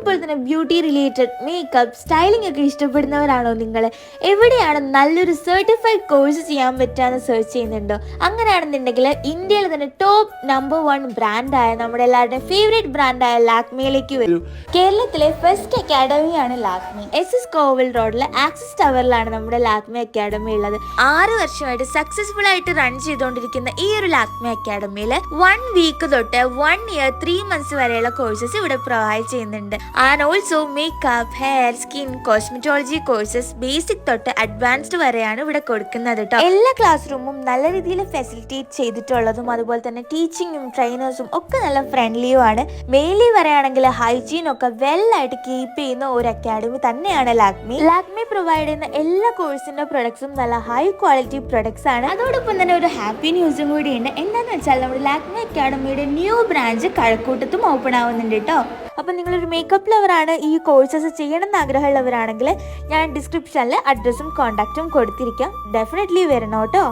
അതേപോലെ തന്നെ beauty related makeup styling ഒക്കെ ഇഷ്ടപ്പെടുന്നവരാണോ നിങ്ങൾ? എവിടെയാണ് നല്ലൊരു സർട്ടിഫൈഡ് കോഴ്സ് ചെയ്യാൻ പറ്റാന്ന് സെർച്ച് ചെയ്യുന്നുണ്ടോ? അങ്ങനെയാണെന്നുണ്ടെങ്കിൽ ഇന്ത്യയിൽ തന്നെ ടോപ്പ് നമ്പർ 1 ബ്രാൻഡായ നമ്മുടെ എല്ലാവരുടെയും ഫേവറേറ്റ് ബ്രാൻഡായ ലാക്മേയിലേക്ക് വരും. കേരളത്തിലെ ഫസ്റ്റ് അക്കാഡമിയാണ് ലാക്മേ. SS കോവിൽ റോഡിലെ ആക്സിസ് ടവറിലാണ് നമ്മുടെ ലാക്മേ അക്കാഡമി ഉള്ളത്. 6 വർഷമായിട്ട് സക്സസ്ഫുൾ ആയിട്ട് റൺ ചെയ്തുകൊണ്ടിരിക്കുന്ന ഈ ഒരു ലാക്മേ അക്കാഡമിയിൽ 1 വീക്ക് തൊട്ട് 1 ഇയർ 3 months വരെയുള്ള കോഴ്സസ് ഇവിടെ പ്രൊവൈഡ് ചെയ്യുന്നുണ്ട്. And also makeup, hair, skin, cosmetology courses basic തൊട്ട് അഡ്വാൻസ്ഡ് വരെയാണ് ഇവിടെ കൊടുക്കുന്നത് കേട്ടോ. എല്ലാ ക്ലാസ് റൂമും നല്ല രീതിയിൽ ഫെസിലിറ്റേറ്റ് ചെയ്തിട്ടുള്ളതും അതുപോലെ തന്നെ ടീച്ചിങ്ങും ട്രെയിനേഴ്സും ഒക്കെ നല്ല ഫ്രണ്ട്ലിയും ആണ്. മെയിൻലി പറയുകയാണെങ്കിൽ ഹൈജീൻ ഒക്കെ വെൽ ആയിട്ട് കീപ്പ് ചെയ്യുന്ന ഒരു അക്കാഡമി തന്നെയാണ് ലാക്മേ. ലാക്മേ പ്രൊവൈഡ് ചെയ്യുന്ന എല്ലാ കോഴ്സിന്റെ പ്രൊഡക്ട്സും നല്ല ഹൈ ക്വാളിറ്റി പ്രൊഡക്ട്സ് ആണ്. അതോടൊപ്പം തന്നെ ഒരു ഹാപ്പി ന്യൂസും കൂടി ഉണ്ട്. എന്താണെന്ന് വെച്ചാൽ നമ്മുടെ ലാക്മേ അക്കാഡമിയുടെ ന്യൂ ബ്രാഞ്ച് കഴക്കൂട്ടത്തും ഓപ്പൺ ആവുന്നുണ്ട് കേട്ടോ. അപ്പം നിങ്ങളൊരു മേക്കപ്പ് ലവറാണ്, ഈ കോഴ്സസ് ചെയ്യണമെന്ന് ആഗ്രഹമുള്ളവരാണെങ്കിൽ ഞാൻ ഡിസ്ക്രിപ്ഷനിൽ അഡ്രസ്സും കോൺടാക്റ്റും കൊടുത്തിരിക്കാം. ഡെഫിനറ്റ്ലി വരണം കേട്ടോ.